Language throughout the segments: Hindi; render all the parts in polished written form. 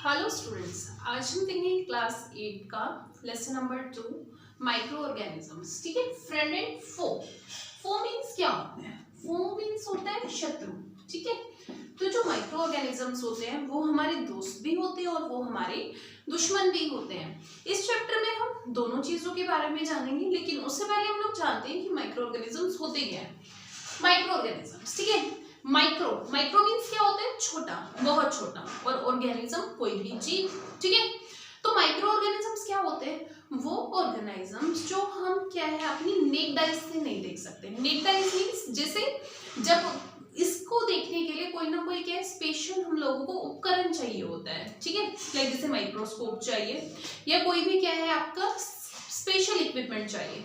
हेलो स्टूडेंट्स, आज हम देखेंगे क्लास 8 का लेसन नंबर 2 माइक्रो ऑर्गेनिजम्स। ठीक है, friend and foe. Foe means क्या होता है? फो मीन्स होता है शत्रु। ठीक है, तो जो माइक्रो ऑर्गेनिजम्स होते हैं वो हमारे दोस्त भी होते हैं और वो हमारे दुश्मन भी होते हैं। इस चैप्टर में हम दोनों चीजों के बारे में जानेंगे, लेकिन उससे पहले हम लोग जानते हैं कि माइक्रो ऑर्गेनिजम्स होते क्या है। माइक्रो ऑर्गेनिजम्स, ठीक है, माइक्रो माइक्रो मीन्स क्या होता है? छोटा, बहुत छोटा, और ऑर्गेनिज्म कोई भी जीव। ठीक है, तो माइक्रो ऑर्गेनिजम्स क्या होते हैं? वो ऑर्गेनिजम्स जो हम क्या है अपनी नेक्ड आइज से नहीं देख सकते। नेक्ड आइज मीन्स जैसे जब इसको देखने के लिए कोई ना कोई क्या है स्पेशल हम लोगों को उपकरण चाहिए होता है। ठीक है, लाइक जैसे माइक्रोस्कोप चाहिए या कोई भी क्या है आपका स्पेशल इक्विपमेंट चाहिए।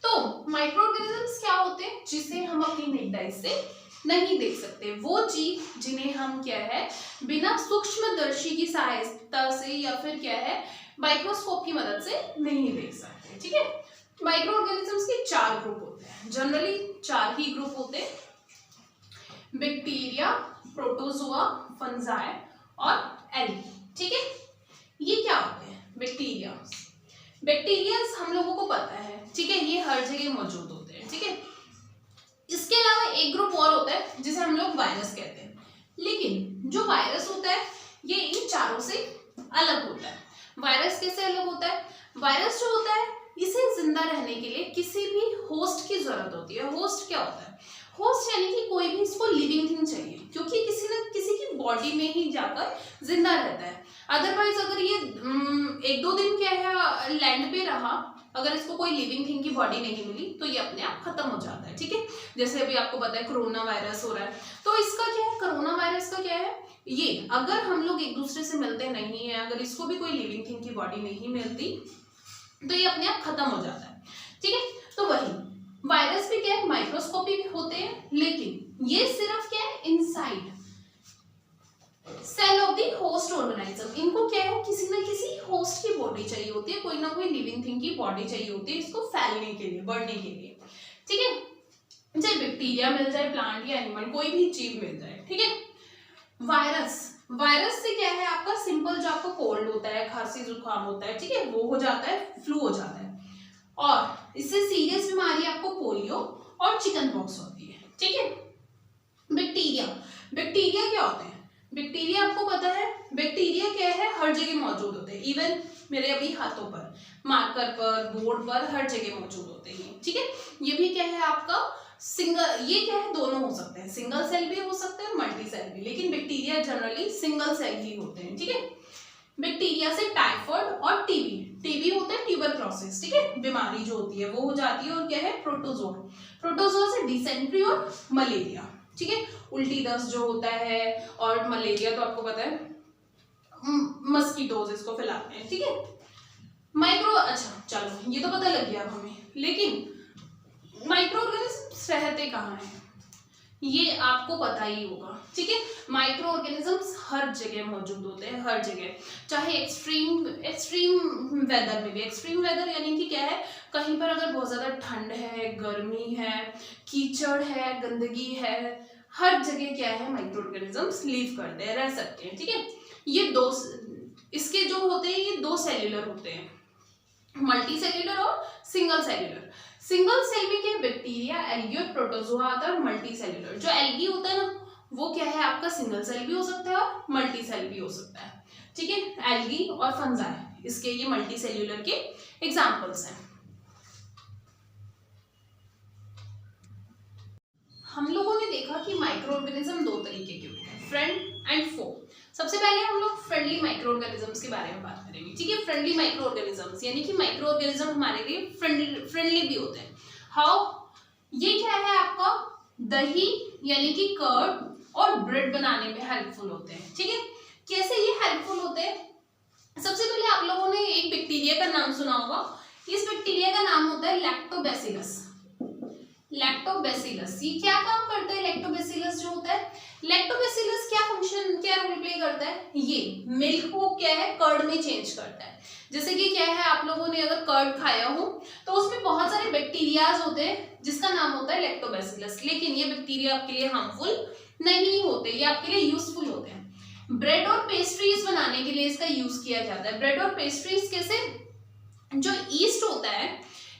तो माइक्रो ऑर्गेनिजम्स क्या होते हैं? जिसे हम अपनी नेक्ड आइज से नहीं देख सकते। वो जीव जिन्हें हम क्या है बिना सूक्ष्मदर्शी की सहायता से या फिर क्या है माइक्रोस्कोप की मदद से नहीं देख सकते। ठीक है, माइक्रो ऑर्गेनिजम्स के 4 ग्रुप होते हैं। जनरली 4 ही ग्रुप होते हैं, बैक्टीरिया, प्रोटोजोआ, फंजाई और एल्गी। ठीक है, ये क्या होते हैं? बैक्टीरिया। बैक्टीरियल्स हम लोगों को पता है, ठीक है, ये हर जगह मौजूद होते हैं। ठीक है, इसके अलावा एक ग्रुप और होता है जिसे हम लोग वायरस कहते हैं। लेकिन जो वायरस होता है ये इन चारों से अलग होता है। वायरस कैसे अलग होता है? वायरस जो होता है इसे जिंदा रहने के लिए किसी भी होस्ट की जरूरत होती है। होस्ट क्या होता है? होस्ट यानी कि कोई भी इसको लिविंग थिंग चाहिए, क्योंकि किसी न किसी की बॉडी में ही जाकर जिंदा रहता है। अदरवाइज अगर ये 1-2 दिन क्या है लैंड पे रहा, अगर इसको कोई लिविंग थिंग की बॉडी नहीं मिली तो ये अपने आप खत्म हो जाता है। ठीक है, जैसे अभी आपको पता है कोरोना वायरस हो रहा है, तो इसका क्या है, कोरोना वायरस का क्या है, ये अगर हम लोग एक दूसरे से मिलते नहीं है, अगर इसको भी कोई लिविंग थिंग की बॉडी नहीं मिलती तो ये अपने आप खत्म हो जाता है। ठीक है, तो वही वायरस भी क्या है माइक्रोस्कोपिक होते हैं, लेकिन ये सिर्फ क्या है inside cell of the host organism. इनको क्या है किसी ना किसी होस्ट की बॉडी चाहिए होती है, कोई ना कोई लिविंग थिंग की बॉडी चाहिए होती है इसको फैलने के लिए, बढ़ने के लिए। ठीक है, चाहे बैक्टीरिया मिल जाए, प्लांट या एनिमल, कोई भी जीव मिल जाए। ठीक है, वायरस वायरस से क्या है आपका सिंपल जो आपको कोल्ड होता है, खांसी जुकाम होता है, ठीक है, वो हो जाता है, फ्लू हो जाता है। और इससे सीरियस बीमारी आपको पोलियो और चिकन पॉक्स होती है। ठीक है, बैक्टीरिया बैक्टीरिया क्या होते हैं? बैक्टीरिया आपको पता है, बैक्टीरिया क्या है हर जगह मौजूद होते हैं। इवन मेरे अभी हाथों पर, मार्कर पर, बोर्ड पर, हर जगह मौजूद होते हैं। ठीक है, ये भी क्या है आपका सिंगल, ये क्या है दोनों हो सकते हैं, सिंगल सेल भी हो सकते हैं, मल्टी सेल भी, लेकिन बैक्टीरिया जनरली सिंगल सेल ही होते हैं। ठीक है, बैक्टीरिया से टाइफाइड और टीबी होता है ट्यूबरक्लोसिस, ठीक है, बीमारी जो होती है वो हो जाती है। और क्या है प्रोटोजोआ से डिसेंट्री और मलेरिया। ठीक है, उल्टी दस्त जो होता है, और मलेरिया तो आपको पता है मस्कीटोज इसको फैलाते हैं। ठीक है, माइक्रो, अच्छा चलो ये तो पता लग गया अब हमें, लेकिन माइक्रो ऑर्गेनिजम्स रहते कहाँ हैं ये आपको पता ही होगा। ठीक है, माइक्रो ऑर्गेनिजम्स हर जगह मौजूद होते हैं, हर जगह, चाहे एक्सट्रीम वेदर में भी। एक्सट्रीम वेदर यानी कि क्या है, कहीं पर अगर बहुत ज्यादा ठंड है, गर्मी है, कीचड़ है, गंदगी है, हर जगह क्या है माइक्रो ऑर्गेनिजम्स लीव करते हैं, रह सकते हैं। ठीक है, ये इसके जो होते हैं ये 2 सेल्यूलर होते हैं, मल्टी सेल्यूलर और सिंगल सेल्यूलर। सिंगल सेल में क्या बैक्टीरिया, एल्गी और प्रोटोजोआ आता है। मल्टी सेल्यूलर जो एल्गी होता है ना वो क्या है आपका सिंगल सेल भी हो सकता है और मल्टी सेल भी हो सकता है। ठीक है, एल्गी और फंजाई इसके ये मल्टी सेल्यूलर के एग्जांपल्स हैं। हम लोगों ने देखा कि माइक्रो ऑर्गेनिज्म 2 तरीके के होते हैं, फ्रेंड एंड फो। सबसे पहले हम लोग फ्रेंडली माइक्रो ऑर्गेनिजम्स के बारे में बात करेंगे। ठीक है, फ्रेंडली माइक्रो ऑर्गेनिजम्स यानी कि माइक्रो ऑर्गेनिज्म हमारे लिए फ्रेंडली भी होते हैं। हाउ? ये क्या है आपका दही यानी कि कर्ड और ब्रेड बनाने में हेल्पफुल होते हैं। ठीक है, कैसे ये हेल्पफुल होते हैं? सबसे पहले आप लोगों ने एक बैक्टीरिया का नाम सुना होगा। इस बैक्टीरिया का नाम होता है लैक्टोबैसिलस। लैक्टोबैसिलस ये क्या काम करता है? लैक्टोबैसिलस जो होता है, लैक्टोबैसिलस क्या फंक्शन, क्या रोल प्ले करता है? ये मिल्क को क्या है कर्ड में चेंज करता है। जैसे कि क्या है आप लोगों ने अगर कर्ड खाया हो तो उसमें बहुत सारे बैक्टीरियाज होते हैं जिसका नाम होता है लैक्टोबैसिलस, लेकिन ये बैक्टीरिया आपके लिए हार्मफुल नहीं होते, ये आपके लिए यूजफुल होते हैं। ब्रेड और पेस्ट्रीज बनाने के लिए इसका यूज किया जाता है। ब्रेड और पेस्ट्रीज कैसे, जो ईस्ट होता है,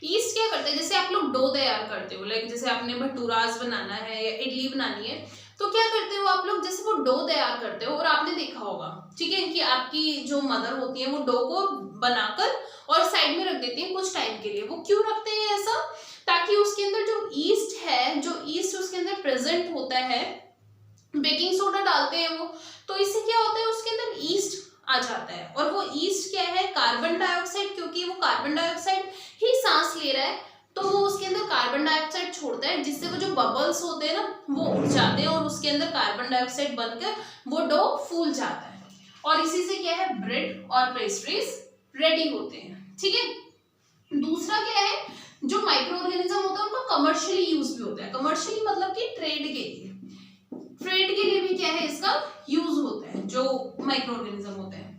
ईस्ट क्या करते हैं, जैसे आप लोग डो तैयार करते हो, लाइक जैसे आपने भटूराज बनाना है या इडली बनानी है, तो क्या करते हो आप लोग, जैसे वो डो तैयार करते हो और आपने देखा होगा, ठीक है, कि आपकी जो मदर होती है वो डो को बनाकर और साइड में रख देती है कुछ टाइम के लिए। वो क्यों रखते हैं ऐसा, ताकि उसके अंदर जो ईस्ट है, जो ईस्ट उसके अंदर प्रेजेंट होता है, बेकिंग सोडा डालते हैं वो, तो इससे क्या होता है उसके अंदर ईस्ट आ जाता है। और वो ईस्ट क्या है, कार्बन डाइऑक्साइड, क्योंकि वो कार्बन डाइऑक्साइड ही सांस ले रहा है, तो वो उसके अंदर कार्बन डाइऑक्साइड छोड़ता है, जिससे वो जो बबल्स होते हैं ना वो उठ जाते हैं और उसके अंदर कार्बन डाइऑक्साइड बनकर वो डो फूल जाता है, और इसी से क्या है, ब्रेड और पेस्ट्रीज रेडी होते हैं। ठीक है, दूसरा क्या है, जो माइक्रो ऑर्गेनिज्म होता है उनका कमर्शियली यूज भी होता है। कमर्शियली मतलब कि ट्रेड के लिए, ट्रेड के लिए भी क्या है इसका यूज होता है, जो माइक्रो ऑर्गेनिज्म होते हैं।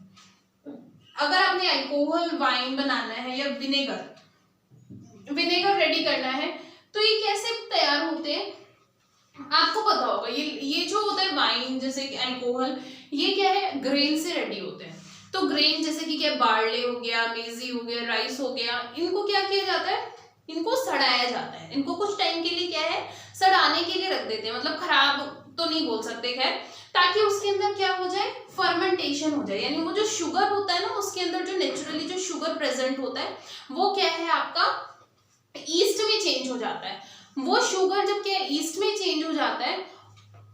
अगर आपने अल्कोहल वाइन बनाना है या विनेगर रेडी करना है, तो ये कैसे तैयार होते हैं आपको पता होगा। ये जो होता है वाइन, जैसे कि अल्कोहल, ये क्या है, ग्रेन से रेडी होते हैं। तो ग्रेन जैसे कि क्या, बार्ले हो गया, मेजी हो गया, राइस हो गया, इनको क्या किया जाता है, इनको सड़ाया जाता है। इनको कुछ टाइम के लिए क्या है, सड़ाने के लिए रख देते हैं, मतलब खराब तो नहीं बोल सकते, खैर, ताकि उसके अंदर क्या हो जाए, फर्मेंटेशन हो जाए। यानी वो जो शुगर होता है ना, उसके अंदर जो नेचुरली जो शुगर प्रेजेंट होता है, वो क्या है आपका ईस्ट में चेंज हो जाता है। वो शुगर जब क्या ईस्ट में चेंज हो जाता है,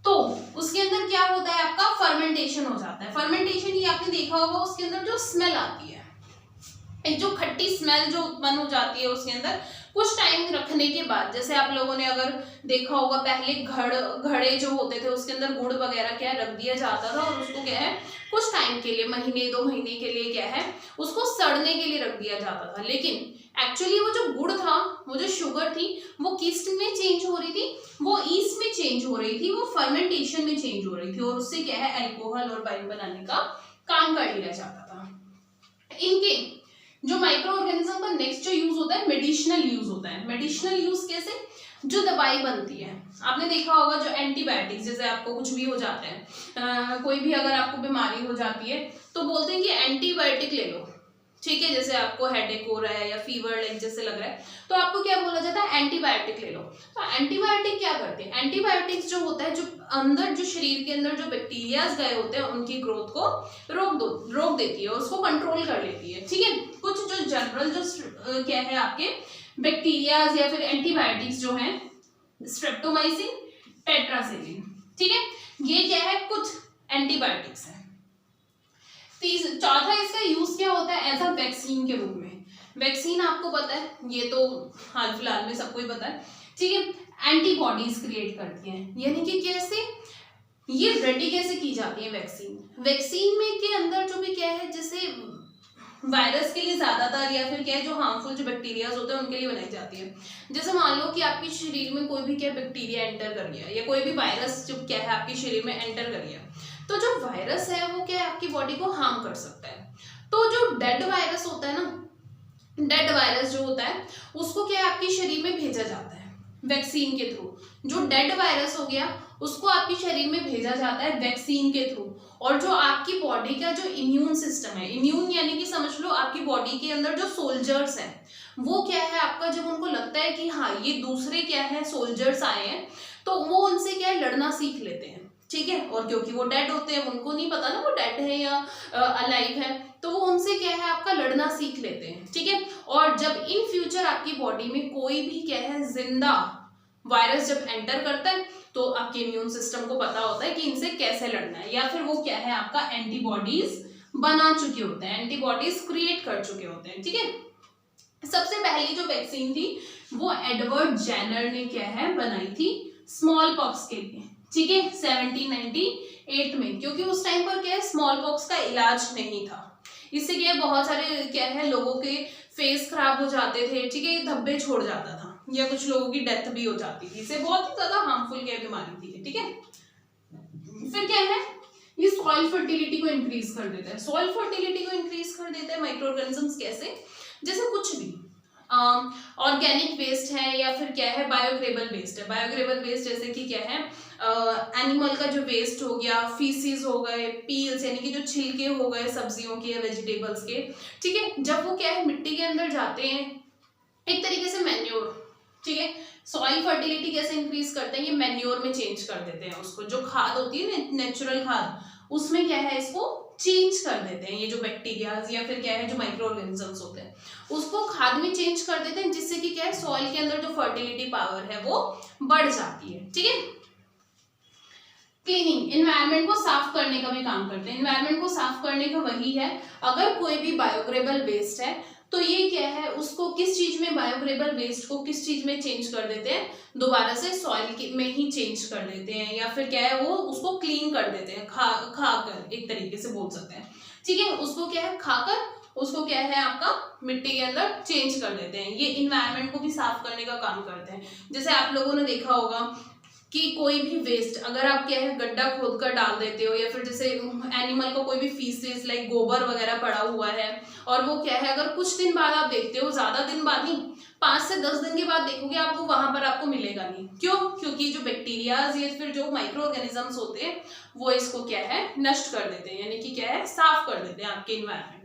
तो उसके अंदर क्या होता है, आपका फर्मेंटेशन हो जाता है। फर्मेंटेशन ये आपने देखा होगा, उसके अंदर जो स्मेल आती है, एक जो खट्टी स्मेल जो उत्पन्न हो जाती है उसके अंदर, कुछ टाइम रखने के बाद, जैसे आप लोगों ने अगर देखा होगा, पहले घड़े जो होते थे उसके अंदर गुड़ वगैरह क्या रख दिया जाता था, और उसको क्या है कुछ टाइम के लिए, महीने 2 महीने के लिए क्या है उसको सड़ने के लिए रख दिया जाता था। लेकिन एक्चुअली वो जो गुड़ था, वो जो शुगर थी, वो किस में चेंज हो रही थी, वो ईस्ट में चेंज हो रही थी, वो फर्मेंटेशन में चेंज हो रही थी, और उससे क्या है अल्कोहल और वाइन बनाने का काम कर लिया जाता था। इनके जो माइक्रो ऑर्गेनिज्म का नेक्स्ट जो यूज होता है, मेडिसिनल यूज होता है। मेडिसिनल यूज कैसे, जो दवाई बनती है, आपने देखा होगा जो एंटीबायोटिक्स, जैसे आपको कुछ भी हो जाता है, कोई भी अगर आपको बीमारी हो जाती है, तो बोलते हैं कि एंटीबायोटिक ले लो, ठीक है, जैसे आपको हेडेक हो रहा है या फीवर लाइक जैसे लग रहा है, तो आपको क्या बोला जाता है, एंटीबायोटिक ले लो। तो एंटीबायोटिक क्या करते हैं, एंटीबायोटिक्स जो होता है, जो अंदर जो शरीर के अंदर जो बैक्टीरियाज गए होते हैं उनकी ग्रोथ को रोक देती है, उसको कंट्रोल कर लेती है। ठीक है, कुछ जो जनरल जो क्या है आपके बैक्टीरियाज या फिर एंटीबायोटिक्स जो है, स्ट्रेप्टोमाइसिन, टेट्रासाइक्लिन, ठीक है, ये क्या है कुछ एंटीबायोटिक्स है। चौथा इसका यूज क्या होता है, एज अ वैक्सीन के रूप में। वैक्सीन आपको पता है, ये तो हाल फिलहाल में सबको ही पता है, ठीक है, एंटीबॉडीज क्रिएट करती हैं। यानी कि कैसे ये रेडी कैसे की जाती है वैक्सीन। वैक्सीन में के अंदर जो भी क्या है, जैसे वायरस के लिए ज्यादातर, या फिर क्या है जो हार्मफुल जो बैक्टीरियाज होते हैं उनके लिए बनाई जाती है। जैसे मान लो कि आपके शरीर में कोई भी क्या बैक्टीरिया एंटर कर गया, या कोई भी वायरस जो क्या है आपके शरीर में एंटर कर गया, तो जो वायरस है वो क्या है आपकी बॉडी को हार्म कर सकता है। तो जो डेड वायरस होता है ना, डेड वायरस जो होता है उसको क्या है आपके शरीर में भेजा जाता है वैक्सीन के थ्रू। जो डेड वायरस हो गया उसको आपके शरीर में भेजा जाता है वैक्सीन के थ्रू। और जो आपकी बॉडी का जो इम्यून सिस्टम है, इम्यून यानी कि समझ लो आपकी बॉडी के अंदर जो सोल्जर्स हैं, वो क्या है आपका, जब उनको लगता है कि हाँ ये दूसरे क्या है सोल्जर्स आए हैं, तो वो उनसे क्या है लड़ना सीख लेते हैं। ठीक है, और क्योंकि वो डेड होते हैं, उनको नहीं पता ना वो डेड है या अलाइव है, तो वो उनसे क्या है आपका लड़ना सीख लेते हैं। ठीक है, और जब इन फ्यूचर आपकी बॉडी में कोई भी क्या है जिंदा वायरस जब एंटर करता है, तो आपके इम्यून सिस्टम को पता होता है कि इनसे कैसे लड़ना है, या फिर वो क्या है आपका एंटीबॉडीज बना चुके होते हैं, एंटीबॉडीज क्रिएट कर चुके होते हैं। ठीक है, सबसे पहली जो वैक्सीन थी वो एडवर्ड जेनर ने क्या है बनाई थी स्मॉल पॉक्स के लिए। ठीक है, 1798 में, क्योंकि उस टाइम पर क्या है स्मॉल पॉक्स का इलाज नहीं था। इससे क्या है बहुत सारे क्या है लोगों के फेस खराब हो जाते थे, ठीक है, धब्बे छोड़ जाता था, या कुछ लोगों की डेथ भी हो जाती थी। इससे बहुत ही ज्यादा हार्मफुल क्या बीमारी थी। ठीक है, फिर क्या है ये सॉइल फर्टिलिटी को इंक्रीज कर देता है। सॉइल फर्टिलिटी को इंक्रीज कर देता है माइक्रो ऑर्गेनिजम्स कैसे, जैसे कुछ भी ऑर्गेनिक वेस्ट है या फिर क्या है बायोग्रेडेबल वेस्ट है। बायोग्रेडेबल वेस्ट जैसे कि क्या है एनिमल का जो वेस्ट हो गया, फीसिस हो गए, पील्स यानी कि जो छिलके हो गए सब्जियों के या वेजिटेबल्स के, ठीक है, जब वो क्या है मिट्टी के अंदर जाते हैं, एक तरीके से मैन्योर, ठीक है, सॉइल फर्टिलिटी कैसे इंक्रीज करते हैं, ये मैन्योर में चेंज कर देते हैं उसको, जो खाद होती है ना नेचुरल खाद, उसमें क्या है इसको चेंज कर देते हैं, ये जो बैक्टीरिया या फिर क्या है जो माइक्रो ऑर्गेनिजम्स होते हैं उसको खाद में चेंज कर देते हैं, जिससे कि क्या है सॉइल के अंदर जो फर्टिलिटी पावर है वो बढ़ जाती है, ठीक है। क्लीनिंग, एनवायरनमेंट को साफ करने का भी काम करते हैं। एनवायरनमेंट को साफ करने का वही है, अगर कोई भी बायोग्रेडेबल वेस्ट है तो ये क्या है उसको किस चीज में, बायोग्रेडेबल वेस्ट को किस चीज में चेंज कर देते हैं, दोबारा से सॉइल में ही चेंज कर देते हैं, या फिर क्या है वो उसको क्लीन कर देते हैं, खाकर एक तरीके से बोल सकते हैं, ठीक है, उसको क्या है खाकर उसको क्या है आपका मिट्टी के अंदर चेंज कर देते हैं। ये इन्वायरमेंट को भी साफ करने का काम करते हैं। जैसे आप लोगों ने देखा होगा कि कोई भी वेस्ट अगर आप क्या है गड्ढा खोद कर डाल देते हो, या फिर जैसे एनिमल का कोई भी फीसेस लाइक गोबर वगैरह पड़ा हुआ है, और वो क्या है अगर कुछ दिन बाद आप देखते हो, ज्यादा दिन बाद नहीं 5 से 10 दिन के बाद देखोगे आपको वहां पर आपको मिलेगा नहीं। क्यों? क्योंकि जो बैक्टीरियाज या फिर जो माइक्रो ऑर्गेनिजम्स होते हैं वो इसको क्या है नष्ट कर देते हैं, यानी कि क्या है साफ कर देते हैं आपके इन्वायरमेंट।